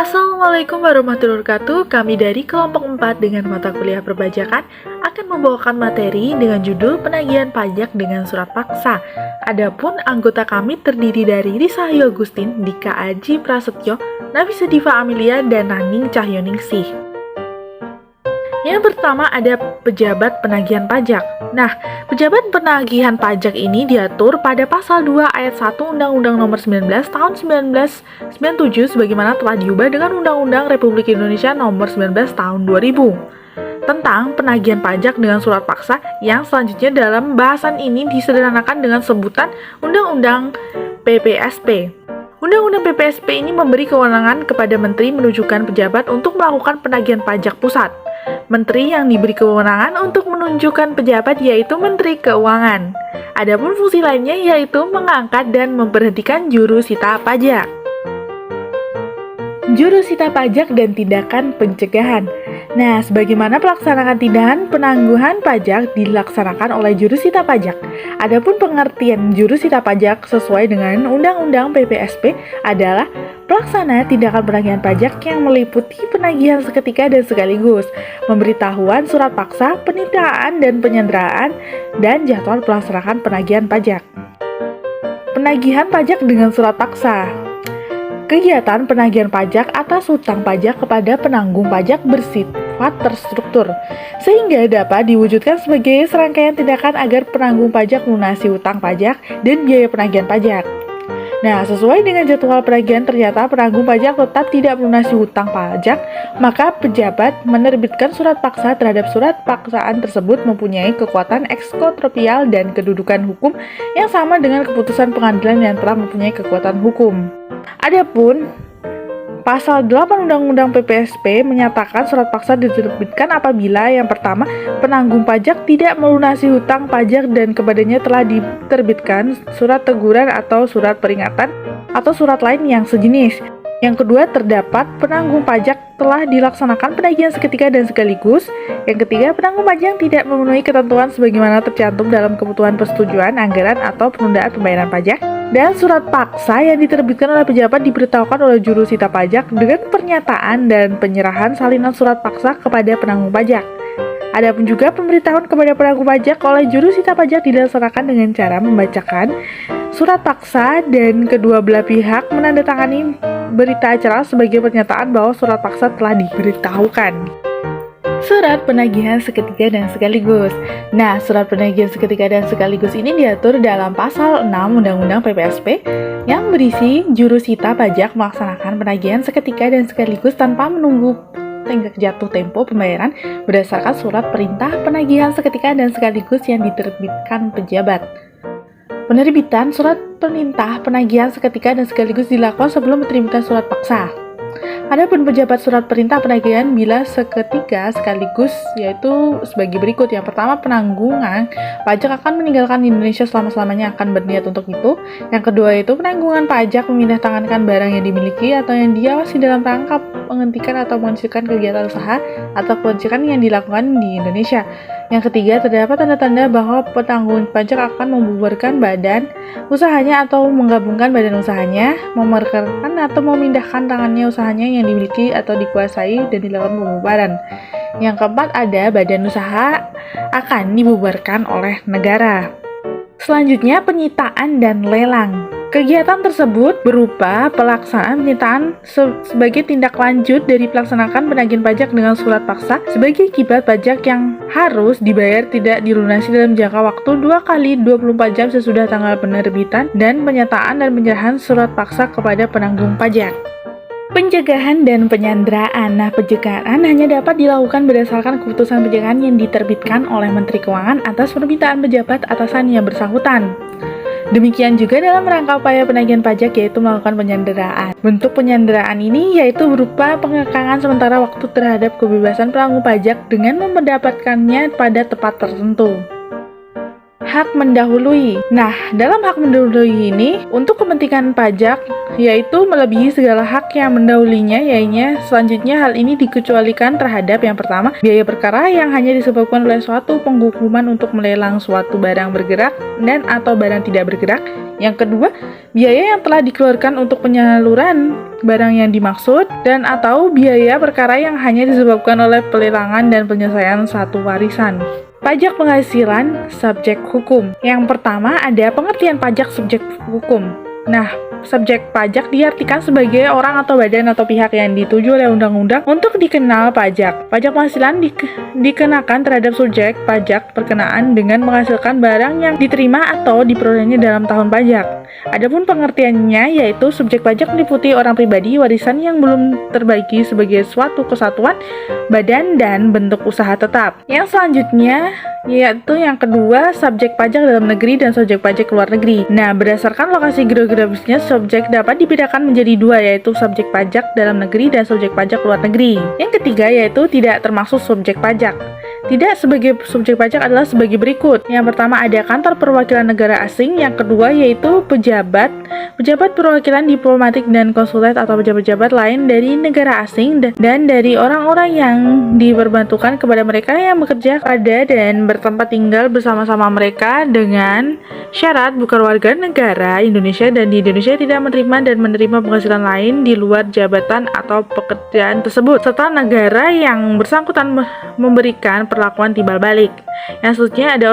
Assalamualaikum warahmatullahi wabarakatuh. Kami dari kelompok 4 dengan mata kuliah perpajakan akan membawakan materi dengan judul penagihan pajak dengan surat paksa. Adapun anggota kami terdiri dari Risa Ayu Agustin, Dika Aji Prasetyo, Nafisa Diva Amelia, dan Naning Cahyoningsih. Yang pertama ada pejabat penagihan pajak. Nah, pejabat penagihan pajak ini diatur pada pasal 2 ayat 1 Undang-Undang Nomor 19 Tahun 1997 sebagaimana telah diubah dengan Undang-Undang Republik Indonesia Nomor 19 Tahun 2000 tentang penagihan pajak dengan surat paksa, yang selanjutnya dalam bahasan ini disederhanakan dengan sebutan Undang-Undang PPSP. Undang-Undang PPSP ini memberi kewenangan kepada menteri menunjukkan pejabat untuk melakukan penagihan pajak pusat. Menteri yang diberi kewenangan untuk menunjukkan pejabat yaitu Menteri Keuangan. Adapun fungsi lainnya yaitu mengangkat dan memberhentikan juru sita pajak. Juru sita pajak dan tindakan pencegahan. Nah, sebagaimana pelaksanaan tindakan penangguhan pajak dilaksanakan oleh juru sita pajak. Adapun pengertian juru sita pajak sesuai dengan Undang-Undang PPSP adalah pelaksana tindakan penagihan pajak yang meliputi penagihan seketika dan sekaligus, pemberitahuan surat paksa, penyitaan dan penyanderaan, dan jadwal pelaksanaan penagihan pajak. Penagihan pajak dengan surat paksa. Kegiatan penagihan pajak atas hutang pajak kepada penanggung pajak bersifat terstruktur, sehingga dapat diwujudkan sebagai serangkaian tindakan agar penanggung pajak melunasi hutang pajak dan biaya penagihan pajak. Nah, sesuai dengan jadwal penagihan ternyata penanggung pajak tetap tidak melunasi hutang pajak, maka pejabat menerbitkan surat paksa terhadap surat paksaan tersebut mempunyai kekuatan ekskotropial dan kedudukan hukum yang sama dengan keputusan pengadilan yang telah mempunyai kekuatan hukum. Adapun Pasal 8 Undang-Undang PPSP menyatakan surat paksa diterbitkan apabila yang pertama, penanggung pajak tidak melunasi hutang pajak dan kepadanya telah diterbitkan surat teguran atau surat peringatan atau surat lain yang sejenis. Yang kedua, terdapat penanggung pajak telah dilaksanakan penagihan seketika dan sekaligus. Yang ketiga, penanggung pajak tidak memenuhi ketentuan sebagaimana tercantum dalam kebutuhan persetujuan anggaran atau penundaan pembayaran pajak. Dan surat paksa yang diterbitkan oleh pejabat diberitahukan oleh juru sita pajak dengan pernyataan dan penyerahan salinan surat paksa kepada penanggung pajak. Adapun juga pemberitahuan kepada penanggung pajak oleh juru sita pajak dilaksanakan dengan cara membacakan surat paksa dan kedua belah pihak menandatangani berita acara sebagai pernyataan bahwa surat paksa telah diberitahukan. Surat penagihan seketika dan sekaligus. Nah, surat penagihan seketika dan sekaligus ini diatur dalam pasal 6 Undang-Undang PPSP yang berisi juru sita pajak melaksanakan penagihan seketika dan sekaligus tanpa menunggu tenggat jatuh tempo pembayaran berdasarkan surat perintah penagihan seketika dan sekaligus yang diterbitkan pejabat. Penerbitan surat perintah penagihan seketika dan sekaligus dilakukan sebelum penerbitan surat paksa. Adapun pejabat surat perintah penagihan bila seketika sekaligus yaitu sebagai berikut. Yang pertama, penanggungan pajak akan meninggalkan Indonesia selama-lamanya akan berniat untuk itu. Yang kedua itu penanggungan pajak memindah tangankan barang yang dimiliki atau yang diawasi dalam rangka menghentikan atau menghancurkan kegiatan usaha atau kewajiban yang dilakukan di Indonesia. Yang ketiga, terdapat tanda-tanda bahwa penanggung pajak akan membubarkan badan usahanya atau menggabungkan badan usahanya, memekerkan atau memindahkan tangannya usahanya yang dimiliki atau dikuasai dan dilakukan pembubaran. Yang keempat, ada badan usaha akan dibubarkan oleh negara. Selanjutnya, penyitaan dan lelang. Kegiatan tersebut berupa pelaksanaan penyitaan sebagai tindak lanjut dari pelaksanaan penagihan pajak dengan surat paksa sebagai akibat pajak yang harus dibayar tidak dilunasi dalam jangka waktu 2 kali 24 jam sesudah tanggal penerbitan dan penyataan dan penyerahan surat paksa kepada penanggung pajak. Pencegahan dan penyanderaan. Nah, pencegahan hanya dapat dilakukan berdasarkan keputusan pencegahan yang diterbitkan oleh Menteri Keuangan atas permintaan pejabat atasan yang bersangkutan. Demikian juga dalam rangka upaya penagihan pajak yaitu melakukan penyanderaan. Bentuk penyanderaan ini yaitu berupa pengekangan sementara waktu terhadap kebebasan penanggung pajak dengan mendapatkannya pada tempat tertentu. Hak mendahului. Nah, dalam hak mendahului ini, untuk kepentingan pajak, yaitu melebihi segala hak yang mendahulinya, yaitu selanjutnya hal ini dikecualikan terhadap yang pertama, biaya perkara yang hanya disebabkan oleh suatu penghukuman untuk melelang suatu barang bergerak dan atau barang tidak bergerak. Yang kedua, biaya yang telah dikeluarkan untuk penyaluran barang yang dimaksud dan atau biaya perkara yang hanya disebabkan oleh pelelangan dan penyelesaian satu warisan. Pajak penghasilan subjek hukum. Yang pertama ada pengertian pajak subjek hukum. Nah, subjek pajak diartikan sebagai orang atau badan atau pihak yang dituju oleh undang-undang untuk dikenal pajak. Pajak penghasilan dikenakan terhadap subjek pajak perkenaan dengan menghasilkan barang yang diterima atau diperolehnya dalam tahun pajak. Adapun pengertiannya yaitu subjek pajak meliputi orang pribadi, warisan yang belum terbagi sebagai suatu kesatuan, badan, dan bentuk usaha tetap. Yang selanjutnya yaitu yang kedua, subjek pajak dalam negeri dan subjek pajak luar negeri. Nah, berdasarkan lokasi geografisnya, subjek dapat dibedakan menjadi dua, yaitu subjek pajak dalam negeri dan subjek pajak luar negeri. Yang ketiga yaitu tidak termasuk subjek pajak. Tidak sebagai subjek pajak adalah sebagai berikut. Yang pertama ada kantor perwakilan negara asing. Yang kedua yaitu pejabat perwakilan diplomatik dan konsulat atau pejabat-pejabat lain dari negara asing dan dari orang-orang yang diperbantukan kepada mereka yang bekerja pada dan bertempat tinggal bersama-sama mereka dengan syarat bukan warga negara Indonesia dan di Indonesia tidak menerima dan menerima penghasilan lain di luar jabatan atau pekerjaan tersebut, serta negara yang bersangkutan memberikan perlakuan timbal balik. Yang selanjutnya ada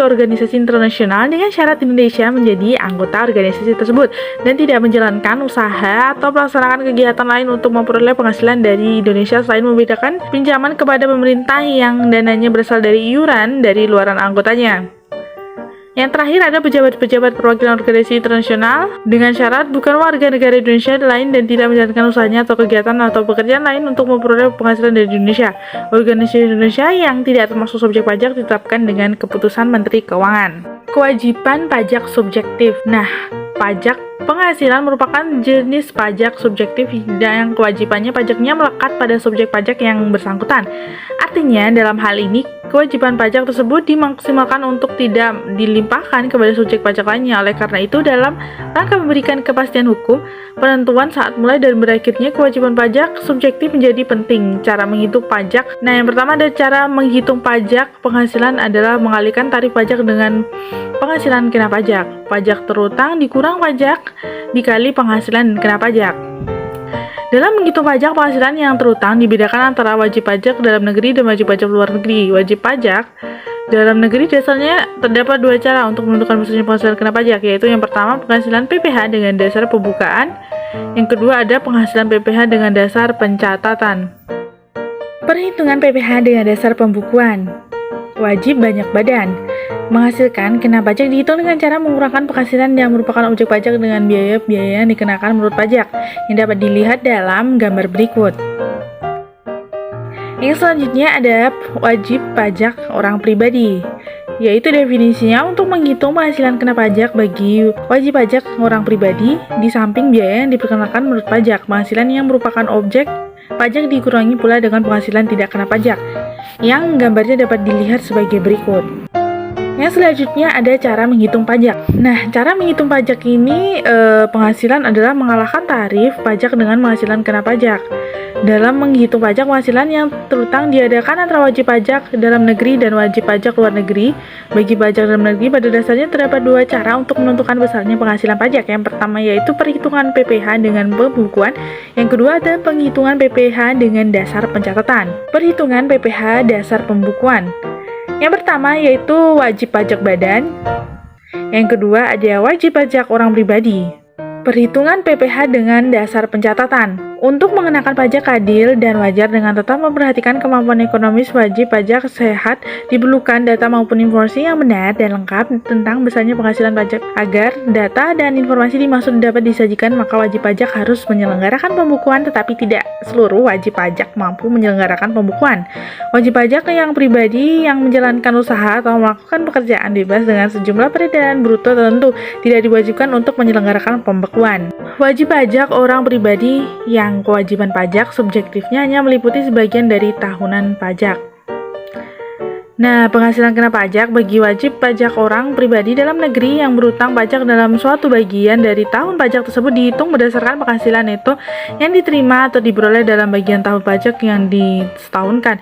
organisasi internasional dengan syarat Indonesia menjadi anggota organisasi tersebut dan tidak menjalankan usaha atau melaksanakan kegiatan lain untuk memperoleh penghasilan dari Indonesia selain membedakan pinjaman kepada pemerintah yang dananya berasal dari iuran dari luaran anggotanya. Yang terakhir ada pejabat-pejabat perwakilan organisasi internasional dengan syarat bukan warga negara Indonesia lain dan tidak menjalankan usahanya atau kegiatan atau pekerjaan lain untuk memperoleh penghasilan dari Indonesia. Organisasi Indonesia yang tidak termasuk subjek pajak ditetapkan dengan keputusan Menteri Keuangan. Kewajiban pajak subjektif. Nah, pajak penghasilan merupakan jenis pajak subjektif yang kewajibannya pajaknya melekat pada subjek pajak yang bersangkutan. Artinya, dalam hal ini, kewajiban pajak tersebut dimaksimalkan untuk tidak dilimpahkan kepada subjek pajak lainnya. Oleh karena itu, dalam rangka memberikan kepastian hukum, penentuan saat mulai dan berakhirnya kewajiban pajak subjektif menjadi penting. Cara menghitung pajak. Nah, yang pertama ada cara menghitung pajak penghasilan adalah mengalihkan tarif pajak dengan penghasilan kena pajak. Pajak terutang dikurang pajak dikali penghasilan kena pajak. Dalam menghitung pajak penghasilan yang terutang dibedakan antara wajib pajak dalam negeri dan wajib pajak luar negeri. Wajib pajak dalam negeri dasarnya terdapat dua cara untuk menentukan besarnya penghasilan kena pajak, yaitu yang pertama penghasilan PPh dengan dasar pembukaan, yang kedua ada penghasilan PPh dengan dasar pencatatan. Perhitungan PPh dengan dasar pembukuan. Wajib banyak badan menghasilkan kena pajak dihitung dengan cara mengurangkan penghasilan yang merupakan objek pajak dengan biaya-biaya yang dikenakan menurut pajak yang dapat dilihat dalam gambar berikut. Yang selanjutnya ada wajib pajak orang pribadi, yaitu definisinya untuk menghitung penghasilan kena pajak bagi wajib pajak orang pribadi di samping biaya yang diperkenakan menurut pajak. Penghasilan yang merupakan objek pajak dikurangi pula dengan penghasilan tidak kena pajak, yang gambarnya dapat dilihat sebagai berikut. Yang selanjutnya ada cara menghitung pajak. Nah, cara menghitung pajak ini penghasilan adalah mengalahkan tarif pajak dengan penghasilan kena pajak. Dalam menghitung pajak penghasilan yang terutang diadakan antara wajib pajak dalam negeri dan wajib pajak luar negeri. Bagi pajak dalam negeri pada dasarnya terdapat dua cara untuk menentukan besarnya penghasilan pajak. Yang pertama yaitu perhitungan PPh dengan pembukuan. Yang kedua adalah penghitungan PPh dengan dasar pencatatan. Perhitungan PPh dasar pembukuan. Yang pertama yaitu wajib pajak badan. Yang kedua ada wajib pajak orang pribadi. Perhitungan PPh dengan dasar pencatatan. Untuk mengenakan pajak adil dan wajar dengan tetap memperhatikan kemampuan ekonomis, wajib pajak sehat diperlukan data maupun informasi yang benar dan lengkap tentang besarnya penghasilan pajak. Agar data dan informasi dimaksud dapat disajikan, maka wajib pajak harus menyelenggarakan pembukuan, tetapi tidak seluruh wajib pajak mampu menyelenggarakan pembukuan. Wajib pajak yang pribadi yang menjalankan usaha atau melakukan pekerjaan bebas dengan sejumlah peredaran bruto tertentu tidak diwajibkan untuk menyelenggarakan pembekuan. Wajib pajak orang pribadi yang kewajiban pajak subjektifnya hanya meliputi sebagian dari tahunan pajak. Nah, penghasilan kena pajak bagi wajib pajak orang pribadi dalam negeri yang berutang pajak dalam suatu bagian dari tahun pajak tersebut dihitung berdasarkan penghasilan neto yang diterima atau diperoleh dalam bagian tahun pajak yang disetahunkan.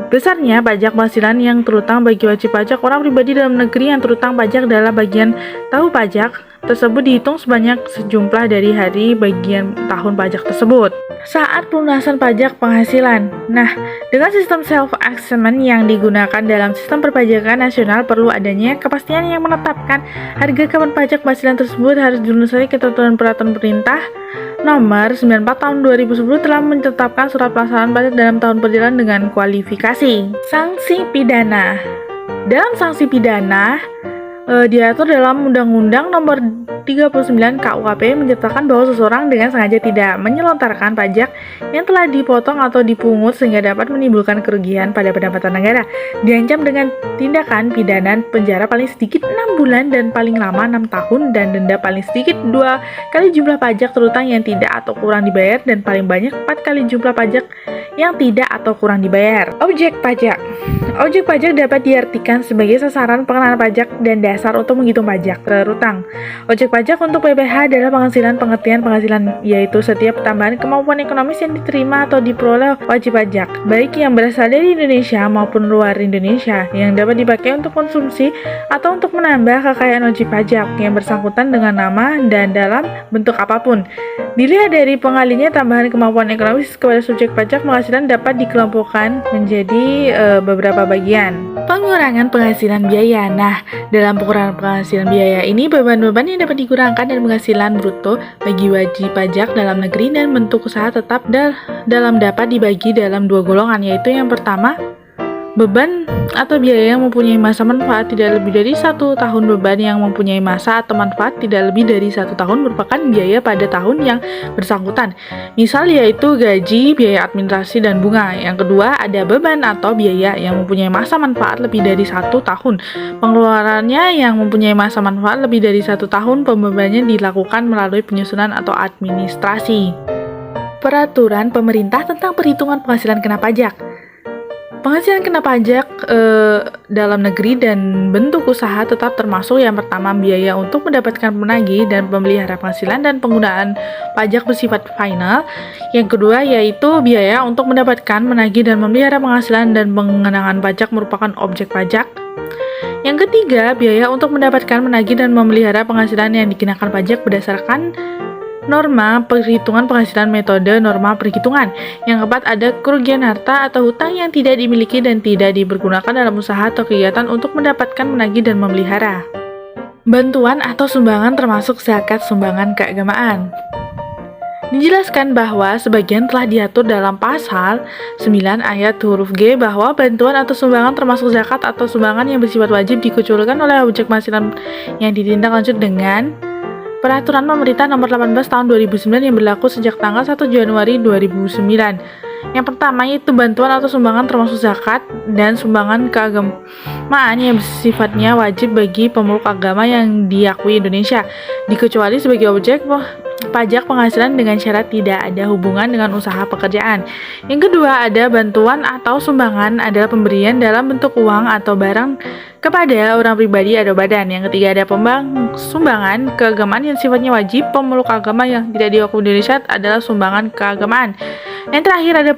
Besarnya pajak penghasilan yang terutang bagi wajib pajak orang pribadi dalam negeri yang terutang pajak dalam bagian tahun pajak tersebut dihitung sebanyak sejumlah dari hari bagian tahun pajak tersebut. Saat pelunasan pajak penghasilan. Nah, dengan sistem self-assessment yang digunakan dalam sistem perpajakan nasional, perlu adanya kepastian yang menetapkan harga kapan pajak penghasilan tersebut harus dilunasi ketentuan peraturan pemerintah nomor 94 tahun 2010 telah menetapkan surat pelaksanaan pajak dalam tahun perjalanan dengan kualifikasi. Sanksi pidana. Dalam sanksi pidana diatur dalam Undang-Undang Nomor 39 KUHP menyatakan bahwa seseorang dengan sengaja tidak menyelontarkan pajak yang telah dipotong atau dipungut sehingga dapat menimbulkan kerugian pada pendapatan negara diancam dengan tindakan pidana penjara paling sedikit 6 bulan dan paling lama 6 tahun dan denda paling sedikit 2 kali jumlah pajak terutang yang tidak atau kurang dibayar dan paling banyak 4 kali jumlah pajak yang tidak atau kurang dibayar. Objek pajak. Objek pajak dapat diartikan sebagai sasaran pengenaan pajak dan dasar untuk menghitung pajak terutang. Objek pajak untuk PPh adalah pengertian penghasilan, yaitu setiap tambahan kemampuan ekonomis yang diterima atau diperoleh wajib pajak, baik yang berasal dari Indonesia maupun luar Indonesia, yang dapat dipakai untuk konsumsi atau untuk menambah kekayaan wajib pajak yang bersangkutan dengan nama dan dalam bentuk apapun. Dilihat dari pengalinya tambahan kemampuan ekonomis kepada subjek pajak penghasilan dapat dikelompokkan menjadi beberapa bagian. Pengurangan penghasilan biaya. Nah, dalam pengurangan penghasilan biaya ini beban-beban yang dapat dikurangkan dari penghasilan bruto bagi wajib pajak dalam negeri dan bentuk usaha tetap dalam dapat dibagi dalam dua golongan, yaitu yang pertama beban atau biaya yang mempunyai masa manfaat tidak lebih dari 1 tahun. Beban yang mempunyai masa atau manfaat tidak lebih dari 1 tahun merupakan biaya pada tahun yang bersangkutan. Misal yaitu gaji, biaya administrasi, dan bunga. Yang kedua ada beban atau biaya yang mempunyai masa manfaat lebih dari 1 tahun. Pengeluarannya yang mempunyai masa manfaat lebih dari 1 tahun, pembebanannya dilakukan melalui penyusunan atau administrasi. Peraturan pemerintah tentang perhitungan penghasilan kena pajak. Penghasilan kena pajak dalam negeri dan bentuk usaha tetap termasuk yang pertama biaya untuk mendapatkan penagih dan pemelihara penghasilan dan penggunaan pajak bersifat final. Yang kedua yaitu biaya untuk mendapatkan, menagih dan memelihara penghasilan dan pengenaan pajak merupakan objek pajak. Yang ketiga biaya untuk mendapatkan, menagih dan memelihara penghasilan yang dikenakan pajak berdasarkan norma perhitungan penghasilan metode norma perhitungan. Yang keempat ada kerugian harta atau hutang yang tidak dimiliki dan tidak dipergunakan dalam usaha atau kegiatan untuk mendapatkan, menagih dan memelihara. Bantuan atau sumbangan termasuk zakat sumbangan keagamaan. Dijelaskan bahwa sebagian telah diatur dalam pasal 9 ayat huruf G bahwa bantuan atau sumbangan termasuk zakat atau sumbangan yang bersifat wajib dikecualikan oleh objek penghasilan yang ditindaklanjut dengan Peraturan Pemerintah Nomor 18 Tahun 2009 yang berlaku sejak tanggal 1 Januari 2009. Yang pertama yaitu bantuan atau sumbangan termasuk zakat dan sumbangan keagamaan yang sifatnya wajib bagi pemeluk agama yang diakui Indonesia, dikecuali sebagai objek pajak penghasilan dengan syarat tidak ada hubungan dengan usaha pekerjaan. Yang kedua ada bantuan atau sumbangan adalah pemberian dalam bentuk uang atau barang kepada orang pribadi atau badan. Yang ketiga ada sumbangan keagamaan yang sifatnya wajib pemeluk agama yang tidak diakui Indonesia adalah sumbangan keagamaan. Yang terakhir ada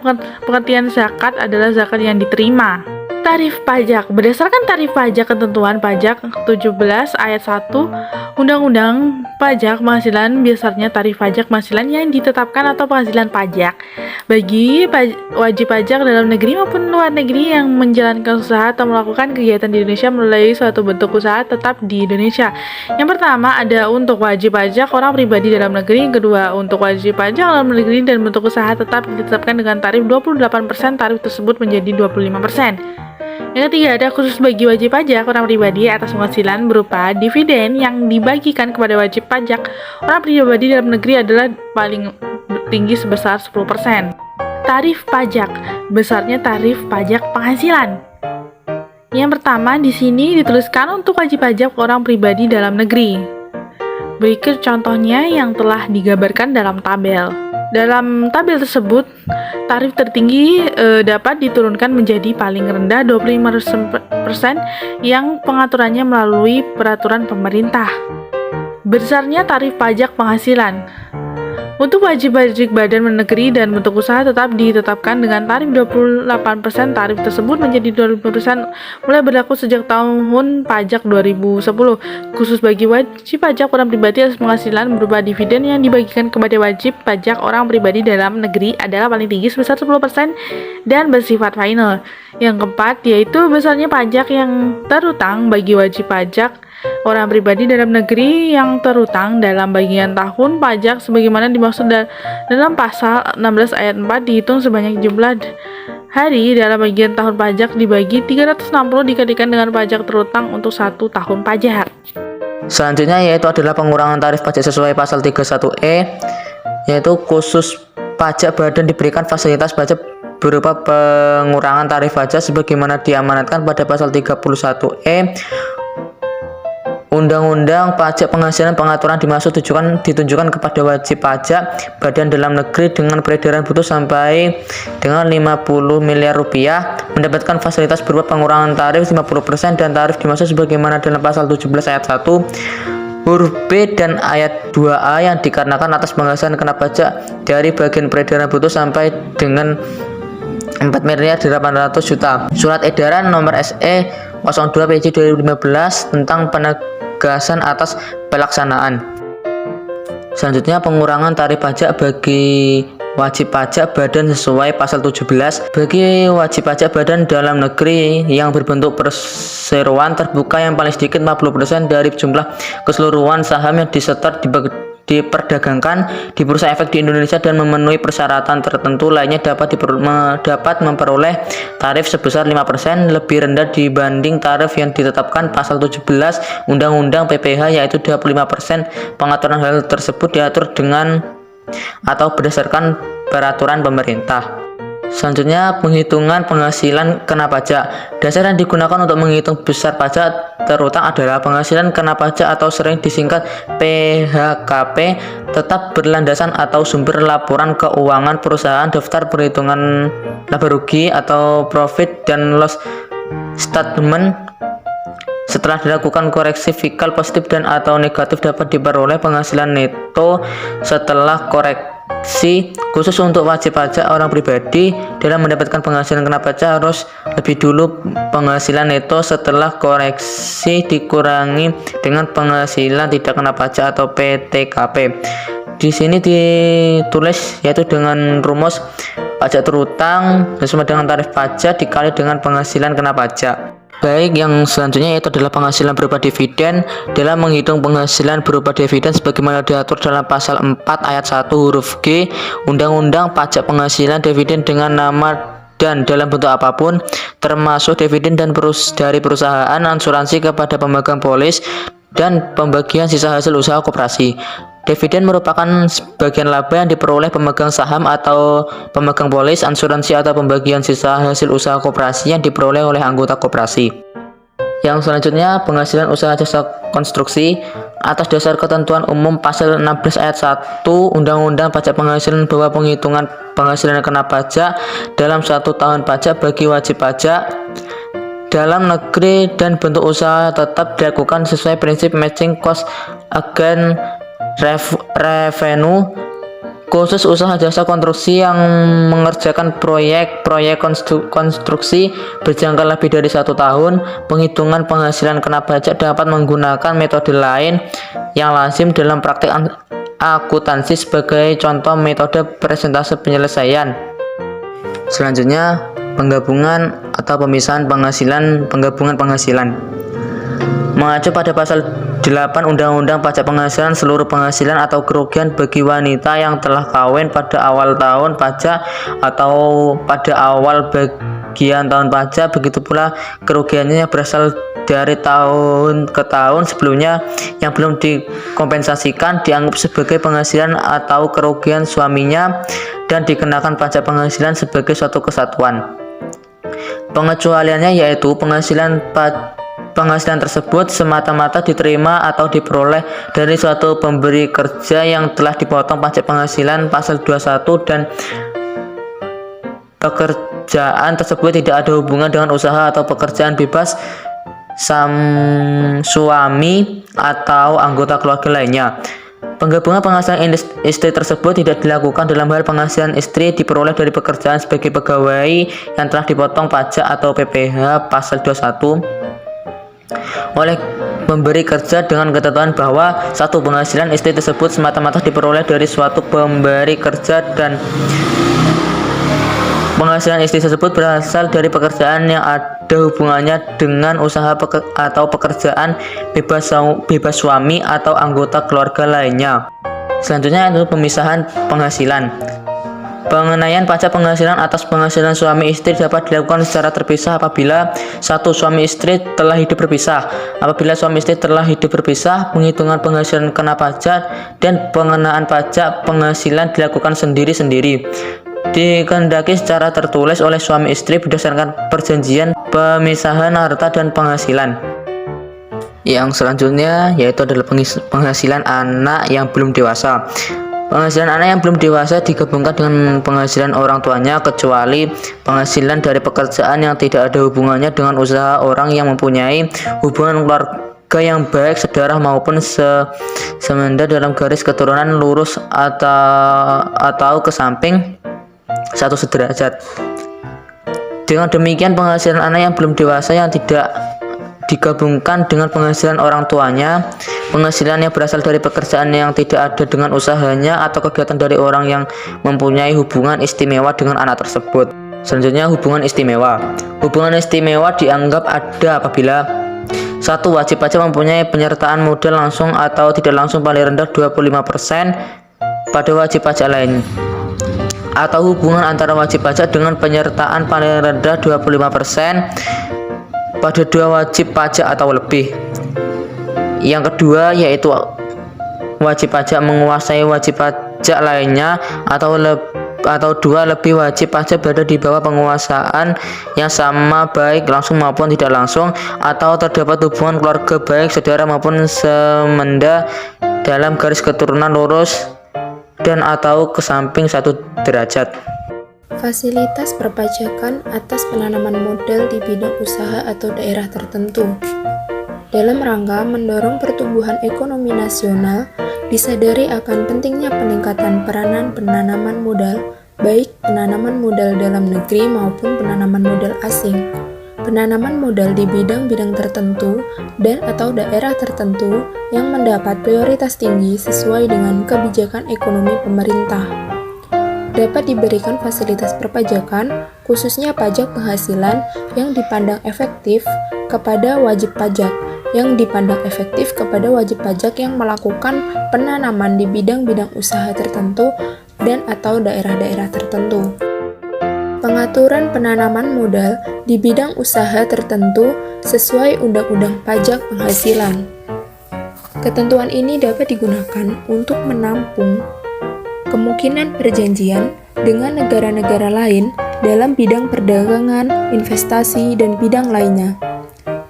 pengertian zakat adalah zakat yang diterima. Tarif pajak. Berdasarkan tarif pajak ketentuan pajak 17 ayat 1 Undang-Undang Pajak Penghasilan, biasanya tarif pajak penghasilan yang ditetapkan atau penghasilan pajak bagi wajib pajak dalam negeri maupun luar negeri yang menjalankan usaha atau melakukan kegiatan di Indonesia melalui suatu bentuk usaha tetap di Indonesia. Yang pertama ada untuk wajib pajak orang pribadi dalam negeri. Yang kedua untuk wajib pajak dalam negeri dan bentuk usaha tetap ditetapkan dengan tarif 28%, tarif tersebut menjadi 25%. Yang ketiga ada khusus bagi wajib pajak orang pribadi atas penghasilan berupa dividen yang dibagikan kepada wajib pajak orang pribadi dalam negeri adalah paling tinggi sebesar 10%. Tarif pajak. Besarnya tarif pajak penghasilan. Yang pertama di sini dituliskan untuk wajib pajak orang pribadi dalam negeri. Berikut contohnya yang telah digambarkan dalam tabel. Dalam tabel tersebut, tarif tertinggi dapat diturunkan menjadi paling rendah 25% yang pengaturannya melalui peraturan pemerintah. Besarnya tarif pajak penghasilan. Untuk wajib-pajak badan negeri dan bentuk usaha tetap ditetapkan dengan tarif 28%. Tarif tersebut menjadi 25% mulai berlaku sejak tahun pajak 2010. Khusus bagi wajib pajak orang pribadi atas penghasilan berupa dividen yang dibagikan kepada wajib pajak orang pribadi dalam negeri adalah paling tinggi sebesar 10% dan bersifat final. Yang keempat yaitu besarnya pajak yang terutang bagi wajib pajak orang pribadi dalam negeri yang terutang dalam bagian tahun pajak sebagaimana dimaksud dalam pasal 16 ayat 4 dihitung sebanyak jumlah hari dalam bagian tahun pajak dibagi 360 dikalikan dengan pajak terutang untuk 1 tahun pajak. Selanjutnya yaitu adalah pengurangan tarif pajak sesuai pasal 31E, yaitu khusus pajak badan diberikan fasilitas pajak berupa pengurangan tarif pajak sebagaimana diamanatkan pada pasal 31E Undang-Undang Pajak Penghasilan. Pengaturan dimaksud ditunjukkan kepada wajib pajak badan dalam negeri dengan peredaran bruto sampai dengan 50 miliar rupiah mendapatkan fasilitas berupa pengurangan tarif 50% dan tarif dimaksud sebagaimana dalam pasal 17 ayat 1 huruf B dan ayat 2A yang dikarenakan atas penghasilan kena pajak dari bagian peredaran bruto sampai dengan 4 miliar 800 juta. Surat edaran nomor SE 02 PJ 2015 tentang penegasan atas pelaksanaan. Selanjutnya pengurangan tarif pajak bagi wajib pajak badan sesuai pasal 17. Bagi wajib pajak badan dalam negeri yang berbentuk perseroan terbuka yang paling sedikit 50% dari jumlah keseluruhan saham yang disetor diperdagangkan di Bursa Efek di Indonesia dan memenuhi persyaratan tertentu lainnya dapat memperoleh tarif sebesar 5% lebih rendah dibanding tarif yang ditetapkan pasal 17 Undang-Undang PPH yaitu 25%. Pengaturan hal tersebut diatur dengan atau berdasarkan peraturan pemerintah. Selanjutnya penghitungan penghasilan kena pajak. Dasar yang digunakan untuk menghitung besar pajak terutang adalah penghasilan kena pajak atau sering disingkat PHKP tetap berlandasan atau sumber laporan keuangan perusahaan, daftar perhitungan laba rugi atau profit dan loss statement. Setelah dilakukan koreksi fiskal positif dan atau negatif dapat diperoleh penghasilan neto setelah koreksi. Khusus untuk wajib pajak orang pribadi dalam mendapatkan penghasilan kena pajak harus lebih dulu penghasilan neto setelah koreksi dikurangi dengan penghasilan tidak kena pajak atau PTKP. Di sini ditulis yaitu dengan rumus pajak terutang sama dengan tarif pajak dikali dengan penghasilan kena pajak. Baik, yang selanjutnya yaitu adalah penghasilan berupa dividen. Dalam menghitung penghasilan berupa dividen sebagaimana diatur dalam pasal 4 ayat 1 huruf G Undang-Undang Pajak Penghasilan, dividen dengan nama dan dalam bentuk apapun termasuk dividen dan dari perusahaan asuransi kepada pemegang polis dan pembagian sisa hasil usaha koperasi. Dividen merupakan sebagian laba yang diperoleh pemegang saham atau pemegang polis, asuransi atau pembagian sisa hasil usaha koperasi yang diperoleh oleh anggota koperasi. Yang selanjutnya penghasilan usaha jasa konstruksi. Atas dasar ketentuan umum pasal 16 ayat 1 Undang-Undang Pajak Penghasilan bahwa penghitungan penghasilan kena pajak dalam 1 tahun pajak bagi wajib pajak dalam negeri dan bentuk usaha tetap dilakukan sesuai prinsip matching cost against revenue. Khusus usaha jasa konstruksi yang mengerjakan proyek konstruksi berjangka lebih dari 1 tahun, penghitungan penghasilan kena pajak dapat menggunakan metode lain yang lazim dalam praktik akuntansi sebagai contoh metode persentase penyelesaian. Selanjutnya penggabungan atau pemisahan penggabungan penghasilan. Mengacu pada pasal 8 Undang-Undang Pajak Penghasilan, seluruh penghasilan atau kerugian bagi wanita yang telah kawin pada awal tahun pajak atau pada awal bagian tahun pajak, begitu pula kerugiannya yang berasal dari tahun ke tahun sebelumnya yang belum dikompensasikan dianggap sebagai penghasilan atau kerugian suaminya dan dikenakan pajak penghasilan sebagai suatu kesatuan. Pengecualiannya yaitu penghasilan Penghasilan tersebut semata-mata diterima atau diperoleh dari suatu pemberi kerja yang telah dipotong pajak penghasilan pasal 21 dan pekerjaan tersebut tidak ada hubungan dengan usaha atau pekerjaan bebas suami atau anggota keluarga lainnya. Penggabungan penghasilan istri tersebut tidak dilakukan dalam hal penghasilan istri diperoleh dari pekerjaan sebagai pegawai yang telah dipotong pajak atau PPh pasal 21 oleh pemberi kerja dengan ketentuan bahwa satu, penghasilan istri tersebut semata-mata diperoleh dari suatu pemberi kerja dan penghasilan istri tersebut berasal dari pekerjaan yang ada hubungannya dengan usaha atau pekerjaan bebas suami atau anggota keluarga lainnya. Selanjutnya itu pemisahan penghasilan. Pengenaian pajak penghasilan atas penghasilan suami istri dapat dilakukan secara terpisah apabila satu, suami istri telah hidup berpisah. Apabila suami istri telah hidup berpisah, penghitungan penghasilan kena pajak dan pengenaan pajak penghasilan dilakukan sendiri-sendiri. Dikehendaki secara tertulis oleh suami istri berdasarkan perjanjian pemisahan harta dan penghasilan. Yang selanjutnya yaitu adalah penghasilan anak yang belum dewasa. Penghasilan anak yang belum dewasa digabungkan dengan penghasilan orang tuanya kecuali penghasilan dari pekerjaan yang tidak ada hubungannya dengan usaha orang yang mempunyai hubungan keluarga yang baik sedarah maupun semenda dalam garis keturunan lurus atau ke samping 1 sederajat. Dengan demikian penghasilan anak yang belum dewasa yang tidak digabungkan dengan penghasilan orang tuanya, penghasilan yang berasal dari pekerjaan yang tidak ada dengan usahanya atau kegiatan dari orang yang mempunyai hubungan istimewa dengan anak tersebut. Selanjutnya hubungan istimewa. Hubungan istimewa dianggap ada apabila satu, wajib pajak mempunyai penyertaan modal langsung atau tidak langsung paling rendah 25% pada wajib pajak lain, atau hubungan antara wajib pajak dengan penyertaan paling rendah 25% pada 2 wajib pajak atau lebih. Yang kedua yaitu wajib pajak menguasai wajib pajak lainnya atau 2 lebih wajib pajak berada di bawah penguasaan yang sama baik langsung maupun tidak langsung, atau terdapat hubungan keluarga baik saudara maupun semenda dalam garis keturunan lurus dan atau ke samping 1 derajat. Fasilitas perpajakan atas penanaman modal di bidang usaha atau daerah tertentu. Dalam rangka mendorong pertumbuhan ekonomi nasional, disadari akan pentingnya peningkatan peranan penanaman modal, baik penanaman modal dalam negeri maupun penanaman modal asing. Penanaman modal di bidang-bidang tertentu dan atau daerah tertentu yang mendapat prioritas tinggi sesuai dengan kebijakan ekonomi pemerintah. Dapat diberikan fasilitas perpajakan, khususnya pajak penghasilan yang dipandang efektif kepada wajib pajak, yang melakukan penanaman di bidang-bidang usaha tertentu dan atau daerah-daerah tertentu. Pengaturan penanaman modal di bidang usaha tertentu sesuai Undang-Undang Pajak Penghasilan. Ketentuan ini dapat digunakan untuk menampung kemungkinan perjanjian dengan negara-negara lain dalam bidang perdagangan, investasi, dan bidang lainnya.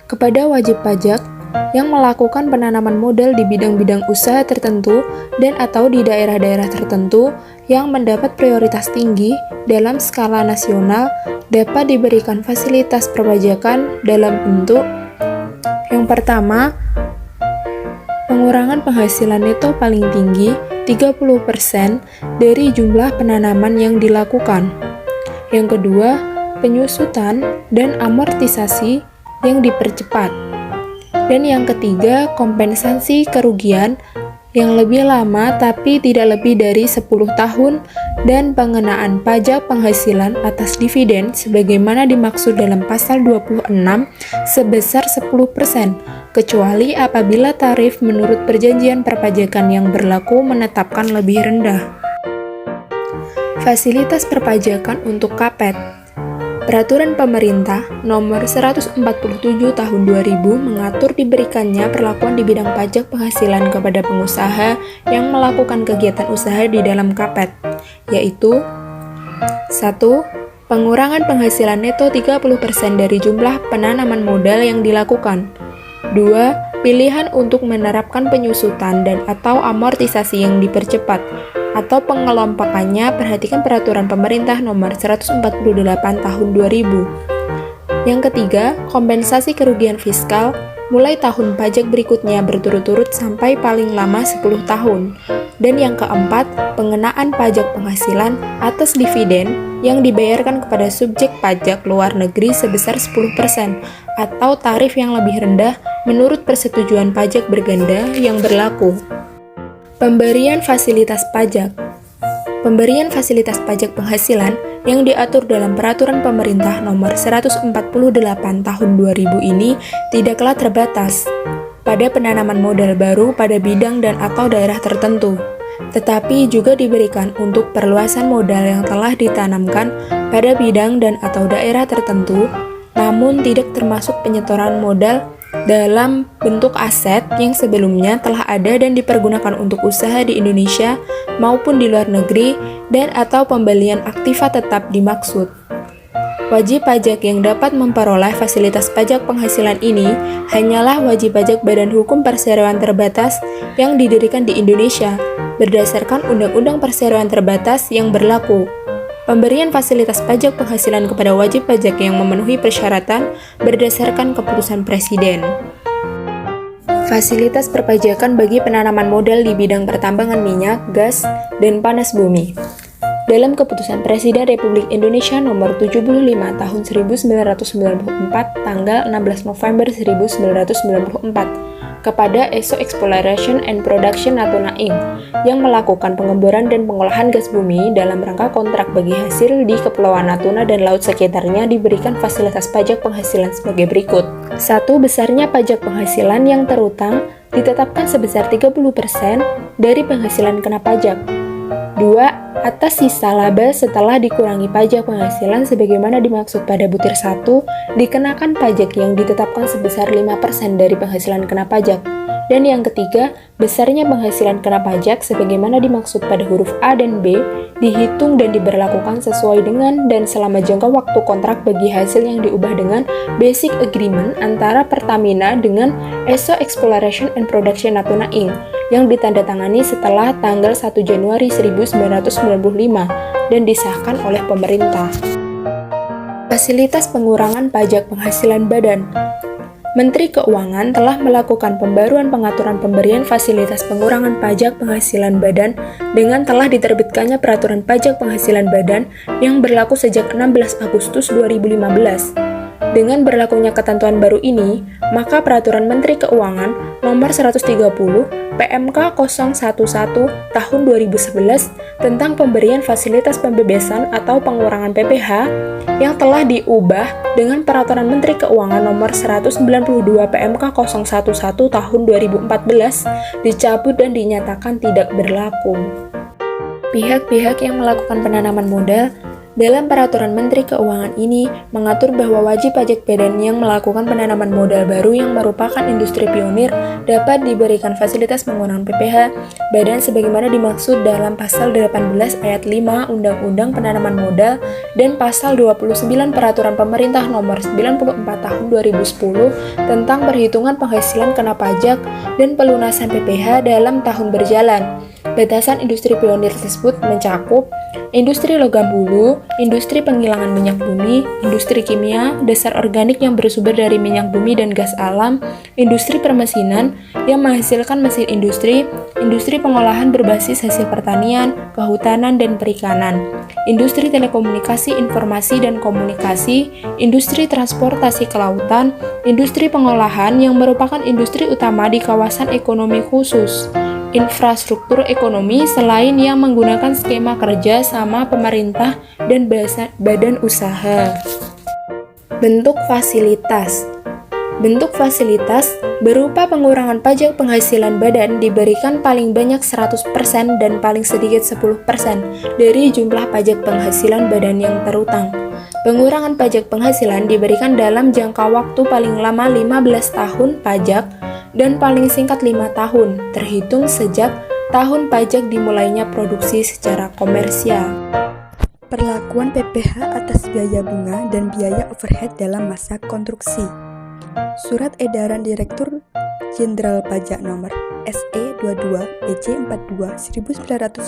Kepada wajib pajak yang melakukan penanaman modal di bidang-bidang usaha tertentu dan atau di daerah-daerah tertentu yang mendapat prioritas tinggi dalam skala nasional dapat diberikan fasilitas perpajakan dalam bentuk yang pertama, pengurangan penghasilan neto paling tinggi 30% dari jumlah penanaman yang dilakukan. Yang kedua, penyusutan dan amortisasi yang dipercepat. Dan yang ketiga, kompensasi kerugian yang lebih lama tapi tidak lebih dari 10 tahun dan pengenaan pajak penghasilan atas dividen sebagaimana dimaksud dalam pasal 26 sebesar 10%, kecuali apabila tarif menurut perjanjian perpajakan yang berlaku menetapkan lebih rendah. Fasilitas perpajakan untuk KAPET. Peraturan Pemerintah Nomor 147 Tahun 2000 mengatur diberikannya perlakuan di bidang pajak penghasilan kepada pengusaha yang melakukan kegiatan usaha di dalam KAPET, yaitu 1. Pengurangan penghasilan neto 30% dari jumlah penanaman modal yang dilakukan. 2. Pilihan untuk menerapkan penyusutan dan atau amortisasi yang dipercepat atau pengelompokannya, perhatikan peraturan pemerintah nomor 148 tahun 2000. Yang ketiga, kompensasi kerugian fiskal mulai tahun pajak berikutnya berturut-turut sampai paling lama 10 tahun. Dan yang keempat, pengenaan pajak penghasilan atas dividen yang dibayarkan kepada subjek pajak luar negeri sebesar 10% atau tarif yang lebih rendah menurut persetujuan pajak berganda yang berlaku. Pemberian fasilitas pajak. Pemberian fasilitas pajak penghasilan yang diatur dalam peraturan pemerintah nomor 148 tahun 2000 ini tidaklah terbatas pada penanaman modal baru pada bidang dan atau daerah tertentu, tetapi juga diberikan untuk perluasan modal yang telah ditanamkan pada bidang dan atau daerah tertentu, namun tidak termasuk penyetoran modal dalam bentuk aset yang sebelumnya telah ada dan dipergunakan untuk usaha di Indonesia maupun di luar negeri dan atau pembelian aktiva tetap dimaksud. Wajib pajak yang dapat memperoleh fasilitas pajak penghasilan ini hanyalah wajib pajak Badan Hukum Perseroan Terbatas yang didirikan di Indonesia berdasarkan Undang-Undang Perseroan Terbatas yang berlaku. Pemberian fasilitas pajak penghasilan kepada wajib pajak yang memenuhi persyaratan berdasarkan keputusan Presiden. Fasilitas perpajakan bagi penanaman modal di bidang pertambangan minyak, gas, dan panas bumi. Dalam Keputusan Presiden Republik Indonesia Nomor 75 Tahun 1994 tanggal 16 November 1994 kepada ESO Exploration and Production Natuna Inc. yang melakukan pengeboran dan pengolahan gas bumi dalam rangka kontrak bagi hasil di Kepulauan Natuna dan laut sekitarnya diberikan fasilitas pajak penghasilan sebagai berikut. 1. Besarnya pajak penghasilan yang terutang ditetapkan sebesar 30% dari penghasilan kena pajak. 2. Atas sisa laba setelah dikurangi pajak penghasilan sebagaimana dimaksud pada butir 1, dikenakan pajak yang ditetapkan sebesar 5% dari penghasilan kena pajak. Dan yang ketiga, besarnya penghasilan kena pajak sebagaimana dimaksud pada huruf A dan B, dihitung dan diberlakukan sesuai dengan dan selama jangka waktu kontrak bagi hasil yang diubah dengan Basic Agreement antara Pertamina dengan ESO Exploration and Production Natuna Inc. yang ditandatangani setelah tanggal 1 Januari 1995 dan disahkan oleh pemerintah. Fasilitas pengurangan pajak penghasilan badan. Menteri Keuangan telah melakukan pembaruan pengaturan pemberian fasilitas pengurangan pajak penghasilan badan dengan telah diterbitkannya Peraturan Pajak Penghasilan Badan yang berlaku sejak 16 Agustus 2015. Dengan berlakunya ketentuan baru ini, maka Peraturan Menteri Keuangan Nomor 130 PMK 011 Tahun 2011 tentang pemberian fasilitas pembebasan atau pengurangan PPh yang telah diubah dengan Peraturan Menteri Keuangan Nomor 192 PMK 011 Tahun 2014 dicabut dan dinyatakan tidak berlaku. Pihak-pihak yang melakukan penanaman modal dalam Peraturan Menteri Keuangan ini mengatur bahwa wajib pajak badan yang melakukan penanaman modal baru yang merupakan industri pionir dapat diberikan fasilitas pengurangan PPh badan sebagaimana dimaksud dalam Pasal 18 Ayat 5 Undang-Undang Penanaman Modal dan Pasal 29 Peraturan Pemerintah Nomor 94 Tahun 2010 tentang perhitungan penghasilan kena pajak dan pelunasan PPh dalam tahun berjalan. Batasan industri pionir tersebut mencakup industri logam hulu, industri penggilingan minyak bumi, industri kimia, dasar organik yang bersumber dari minyak bumi dan gas alam, industri permesinan yang menghasilkan mesin industri, industri pengolahan berbasis hasil pertanian, kehutanan, dan perikanan, industri telekomunikasi, informasi, dan komunikasi, industri transportasi kelautan, industri pengolahan yang merupakan industri utama di kawasan ekonomi khusus, infrastruktur ekonomi selain yang menggunakan skema kerja sama pemerintah dan badan usaha. Bentuk fasilitas. Bentuk fasilitas berupa pengurangan pajak penghasilan badan diberikan paling banyak 100% dan paling sedikit 10% dari jumlah pajak penghasilan badan yang terutang. Pengurangan pajak penghasilan diberikan dalam jangka waktu paling lama 15 tahun pajak dan paling singkat 5 tahun, terhitung sejak tahun pajak dimulainya produksi secara komersial. Perlakuan PPh atas biaya bunga dan biaya overhead dalam masa konstruksi. Surat Edaran Direktur Jenderal Pajak Nomor SE 22 PJ 42 1999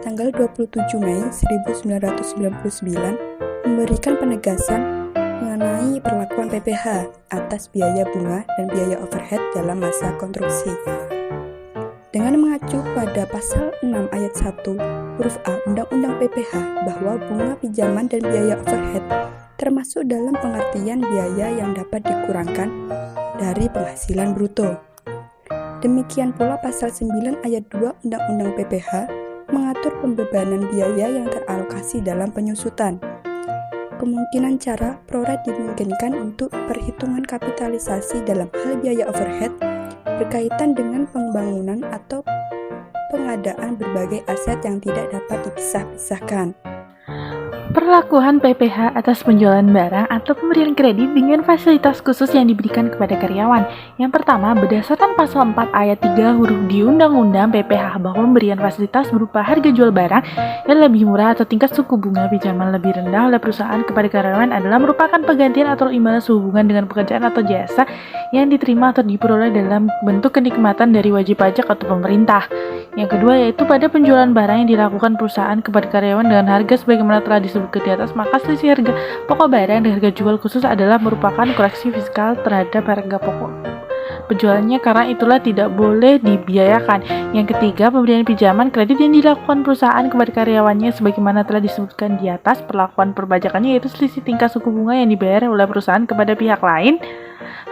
tanggal 27 Mei 1999 memberikan penegasan mengenai perlakuan PPh atas biaya bunga dan biaya overhead dalam masa konstruksi. Dengan mengacu pada pasal 6 ayat 1 huruf A Undang-Undang PPh bahwa bunga pinjaman dan biaya overhead termasuk dalam pengertian biaya yang dapat dikurangkan dari penghasilan bruto. Demikian pula pasal 9 ayat 2 Undang-Undang PPh mengatur pembebanan biaya yang teralokasi dalam penyusutan. Kemungkinan cara proret dimungkinkan untuk perhitungan kapitalisasi dalam hal biaya overhead berkaitan dengan pembangunan atau pengadaan berbagai aset yang tidak dapat dipisah-pisahkan. Perlakuan PPh atas penjualan barang atau pemberian kredit dengan fasilitas khusus yang diberikan kepada karyawan. Yang pertama, berdasarkan pasal 4 ayat 3 huruf di Undang-Undang PPh bahwa pemberian fasilitas berupa harga jual barang yang lebih murah atau tingkat suku bunga pinjaman lebih rendah oleh perusahaan kepada karyawan adalah merupakan penggantian atau imbalan sehubungan dengan pekerjaan atau jasa yang diterima atau diperoleh dalam bentuk kenikmatan dari wajib pajak atau pemerintah. Yang kedua yaitu pada penjualan barang yang dilakukan perusahaan kepada karyawan dengan harga sebagaimana telah disebutkan di atas, maka selisih harga pokok barang dan harga jual khusus adalah merupakan koreksi fiskal terhadap harga pokok penjualannya, karena itulah tidak boleh dibiayakan. Yang ketiga, pemberian pinjaman kredit yang dilakukan perusahaan kepada karyawannya sebagaimana telah disebutkan di atas, perlakuan perpajakannya yaitu selisih tingkat suku bunga yang dibayar oleh perusahaan kepada pihak lain,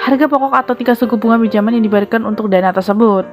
harga pokok atau tingkat suku bunga pinjaman yang dibayarkan untuk dana tersebut.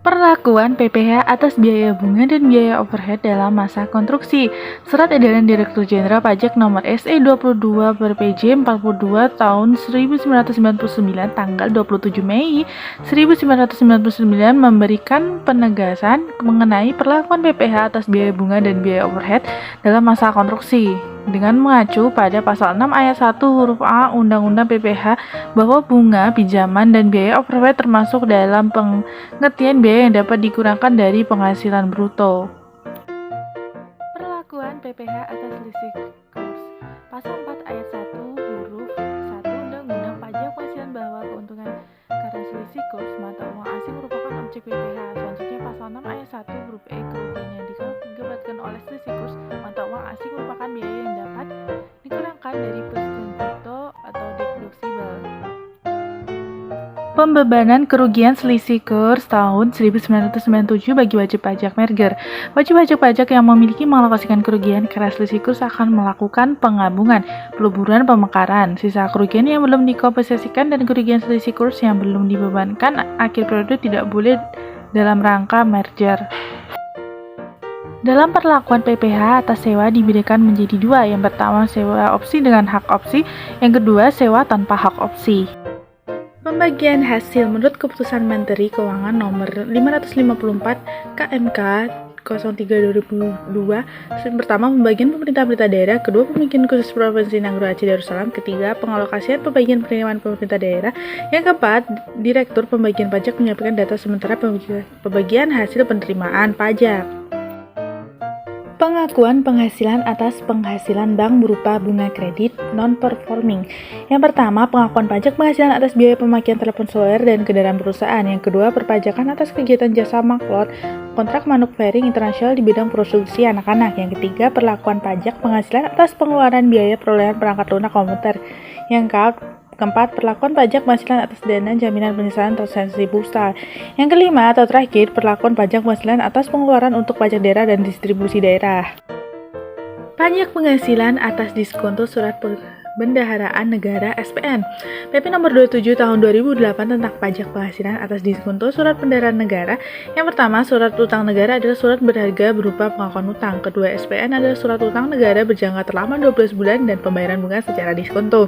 Perlakuan PPh atas biaya bunga dan biaya overhead dalam masa konstruksi. Surat Edaran Direktur Jenderal Pajak Nomor SE 22 per PJ 42 tahun 1999 tanggal 27 Mei 1999 memberikan penegasan mengenai perlakuan PPh atas biaya bunga dan biaya overhead dalam masa konstruksi. Dengan mengacu pada pasal 6 ayat 1 huruf A Undang-Undang PPh bahwa bunga, pinjaman, dan biaya overhead termasuk dalam pengertian biaya yang dapat dikurangkan dari penghasilan bruto. Perlakuan PPh atas selisih kurs. Pasal 4 ayat 1 huruf 1 Undang-Undang Pajak penghasilan bahwa keuntungan karena selisih kurs mata uang asing merupakan objek PPh. Selanjutnya pasal 6 ayat 1 huruf E kerugian yang diakibatkan oleh selisih kurs mata uang asing merupakan biaya yang dapat dikurangkan dari penghasilan bruto atau deduksible. Pembebanan kerugian selisih kurs tahun 1997 bagi wajib pajak merger. Wajib pajak yang memiliki mengalokasikan kerugian karena selisih kurs akan melakukan penggabungan, peluburan, pemekaran. Sisa kerugian yang belum dikompensasikan dan kerugian selisih kurs yang belum dibebankan akhir periode tidak boleh dalam rangka merger. Dalam perlakuan PPh atas sewa dibedakan menjadi dua. Yang pertama sewa opsi dengan hak opsi, yang kedua sewa tanpa hak opsi. Pembagian hasil menurut Keputusan Menteri Keuangan Nomor 554 KMK 03/2002. Pertama, pembagian pemerintah daerah. Kedua, pembagian khusus Provinsi Nanggroe Aceh Darussalam. Ketiga, pengalokasian pembagian penerimaan pemerintah daerah. Yang keempat, Direktur Pembagian Pajak menyampaikan data sementara pembagian hasil penerimaan pajak. Pengakuan penghasilan atas penghasilan bank berupa bunga kredit non-performing. Yang pertama, pengakuan pajak penghasilan atas biaya pemakaian telepon seluler dan kendaraan perusahaan. Yang kedua, perpajakan atas kegiatan jasa maklot, kontrak manufacturing internasional di bidang produksi anak-anak. Yang ketiga, perlakuan pajak penghasilan atas pengeluaran biaya perolehan perangkat lunak komputer. Yang keempat, perlakuan pajak penghasilan atas dana jaminan penyelesaian transaksi bursa. Yang kelima atau terakhir, perlakuan pajak penghasilan atas pengeluaran untuk pajak daerah dan distribusi daerah. Pajak penghasilan atas diskonto surat Bendaharaan Negara (SPN). PP Nomor 27 Tahun 2008 tentang pajak penghasilan atas diskonto surat bendaharaan negara. Yang pertama, surat utang negara adalah surat berharga berupa pengakuan utang. Kedua, SPN adalah surat utang negara berjangka terlama 12 bulan dan pembayaran bunga secara diskonto.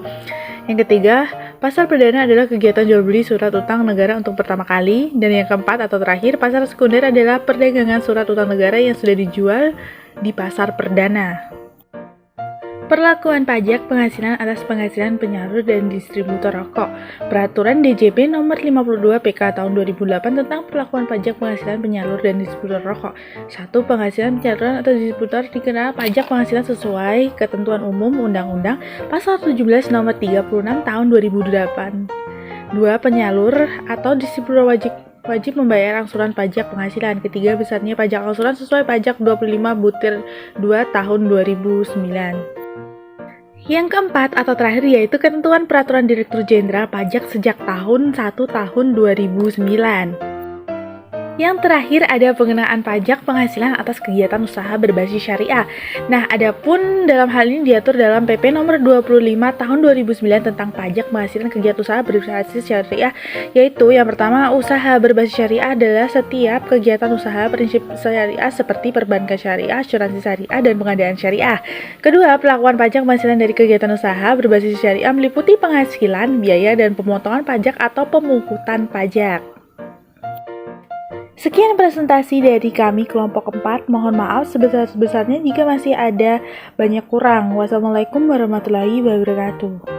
Yang ketiga, pasar perdana adalah kegiatan jual beli surat utang negara untuk pertama kali. Dan yang keempat atau terakhir, pasar sekunder adalah perdagangan surat utang negara yang sudah dijual di pasar perdana. Perlakuan pajak penghasilan atas penghasilan penyalur dan distributor rokok. Peraturan DJP nomor 52 PK tahun 2008 tentang perlakuan pajak penghasilan penyalur dan distributor rokok. 1. Penghasilan penyaluran atau distributor dikena pajak penghasilan sesuai ketentuan umum Undang-Undang Pasal 17 nomor 36 tahun 2008. 2. Penyalur atau distributor wajib membayar angsuran pajak penghasilan. Ketiga, besarnya pajak angsuran sesuai pajak 25 butir 2 tahun 2009. Yang keempat atau terakhir yaitu ketentuan Peraturan Direktur Jenderal Pajak sejak tahun 1 tahun 2009. Yang terakhir ada pengenaan pajak penghasilan atas kegiatan usaha berbasis syariah. Nah, adapun dalam hal ini diatur dalam PP nomor 25 tahun 2009 tentang pajak penghasilan kegiatan usaha berbasis syariah, yaitu yang pertama, usaha berbasis syariah adalah setiap kegiatan usaha prinsip syariah seperti perbankan syariah, asuransi syariah, dan pengadaan syariah. Kedua, pelakuan pajak penghasilan dari kegiatan usaha berbasis syariah meliputi penghasilan, biaya, dan pemotongan pajak atau pemungutan pajak. Sekian presentasi dari kami kelompok 4. Mohon maaf sebesar-besarnya jika masih ada banyak kurang. Wassalamualaikum warahmatullahi wabarakatuh.